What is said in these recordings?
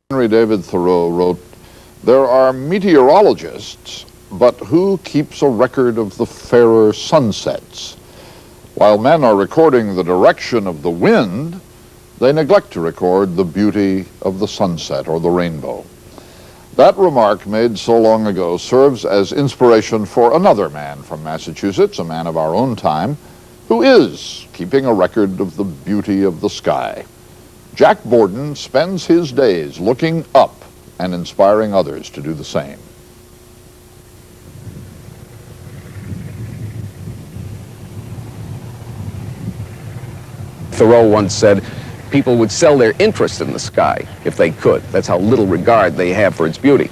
Henry David Thoreau wrote, "There are meteorologists, but who keeps a record of the fairer sunsets? While men are recording the direction of the wind, they neglect to record the beauty of the sunset or the rainbow." That remark made so long ago serves as inspiration for another man from Massachusetts, a man of our own time, who is keeping a record of the beauty of the sky. Jack Borden spends his days looking up and inspiring others to do the same. Thoreau once said, people would sell their interest in the sky if they could. That's how little regard they have for its beauty.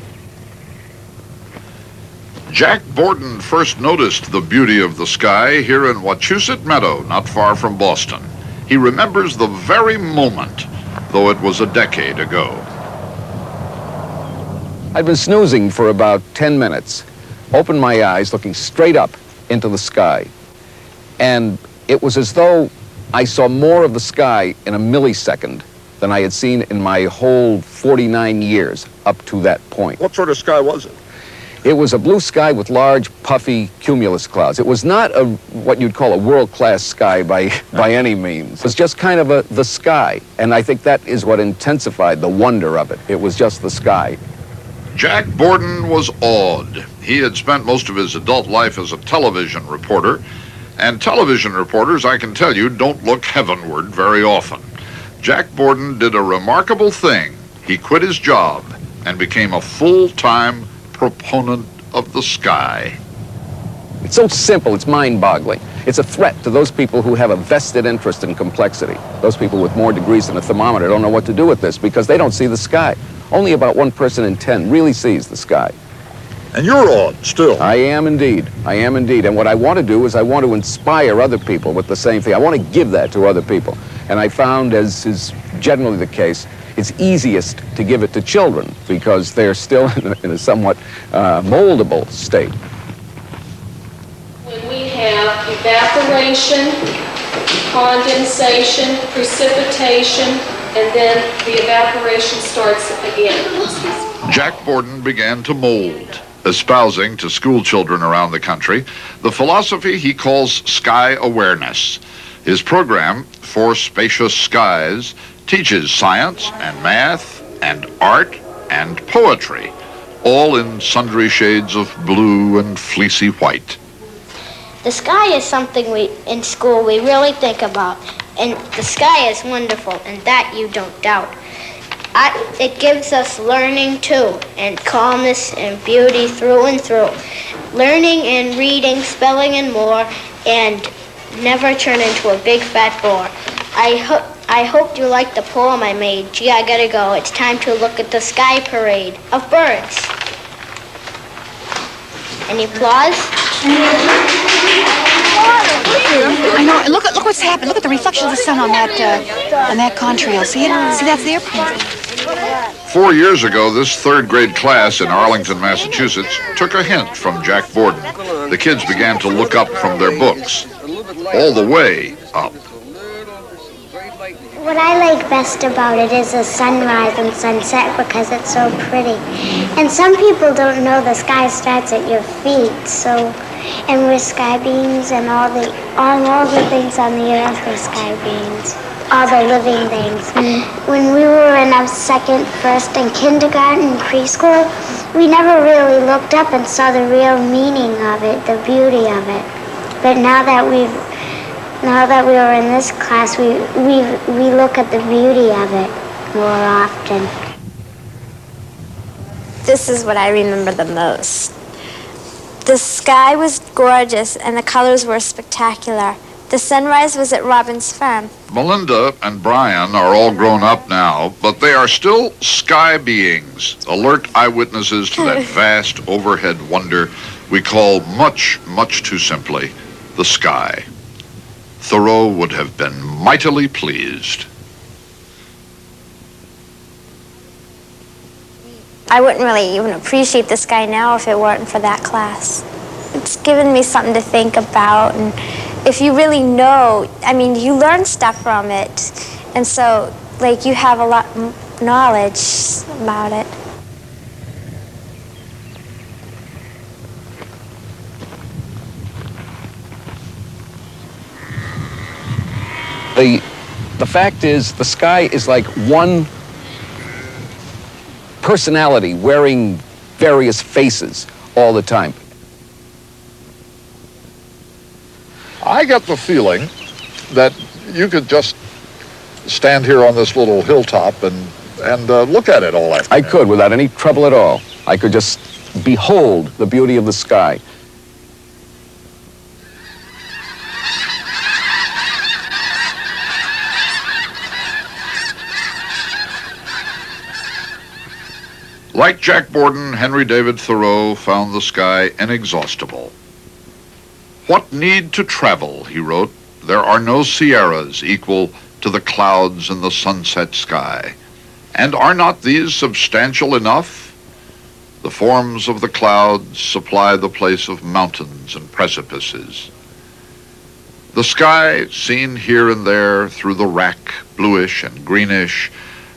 Jack Borden first noticed the beauty of the sky here in Wachusett Meadow, not far from Boston. He remembers the very moment, though it was a decade ago. I'd been snoozing for about 10 minutes, opened my eyes looking straight up into the sky, and it was as though I saw more of the sky in a millisecond than I had seen in my whole 49 years up to that point. What sort of sky was it? It was a blue sky with large, puffy cumulus clouds. It was not what you'd call a world-class sky by any means. It was just kind of the sky, and I think that is what intensified the wonder of it. It was just the sky. Jack Borden was awed. He had spent most of his adult life as a television reporter, and television reporters, I can tell you, don't look heavenward very often. Jack Borden did a remarkable thing. He quit his job and became a full-time proponent of the sky. It's so simple, it's mind-boggling. It's a threat to those people who have a vested interest in complexity. Those people with more degrees than a thermometer don't know what to do with this because they don't see the sky. Only about 1 person in 10 really sees the sky. And you're awed still. I am indeed. I am indeed. And what I want to do is I want to inspire other people with the same thing. I want to give that to other people. And I found, as is generally the case, it's easiest to give it to children because they're still in a somewhat moldable state. When we have evaporation, condensation, precipitation, and then the evaporation starts again. Jack Borden began to mold, espousing to school children around the country the philosophy he calls sky awareness. His program, For Spacious Skies, teaches science and math and art and poetry, all in sundry shades of blue and fleecy white. The sky is something in school we really think about, and the sky is wonderful, and that you don't doubt. It gives us learning too, and calmness and beauty through and through. Learning and reading, spelling and more, and never turn into a big fat bore. I hope you like the poem I made. Gee, I gotta go. It's time to look at the sky parade of birds. Any applause? I know. And look what's happened. Look at the reflection of the sun on that contrail. See it? See, that's the airplane. 4 years ago, this third grade class in Arlington, Massachusetts, took a hint from Jack Borden. The kids began to look up from their books, all the way up. What I like best about it is the sunrise and sunset because it's so pretty. And some people don't know the sky starts at your feet, and we're sky beings and all the things on the earth are sky beings. All the living things. When we were in our second, first, and kindergarten and preschool, we never really looked up and saw the real meaning of it, the beauty of it. But now that we were in this class, we look at the beauty of it more often. This is what I remember the most. The sky was gorgeous and the colors were spectacular. The sunrise was at Robin's farm. Melinda and Brian are all grown up now, but they are still sky beings, alert eyewitnesses to that vast overhead wonder we call much, much too simply the sky. Thoreau would have been mightily pleased. I wouldn't really even appreciate the sky now if it weren't for that class. It's given me something to think about, and if you really know, I mean, you learn stuff from it, and so, like, you have a lot knowledge about it. The fact is, the sky is like one personality wearing various faces all the time. I get the feeling that you could just stand here on this little hilltop and look at it all afternoon. I could without any trouble at all. I could just behold the beauty of the sky. Like Jack Borden, Henry David Thoreau found the sky inexhaustible. What need to travel, he wrote. There are no Sierras equal to the clouds in the sunset sky. And are not these substantial enough? The forms of the clouds supply the place of mountains and precipices. The sky, seen here and there through the rack, bluish and greenish,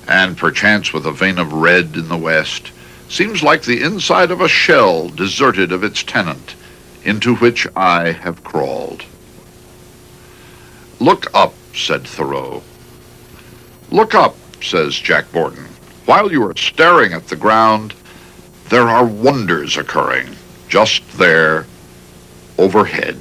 and perchance with a vein of red in the west, seems like the inside of a shell deserted of its tenant, into which I have crawled. Look up, said Thoreau. Look up, says Jack Borden. While you are staring at the ground, there are wonders occurring just there, overhead.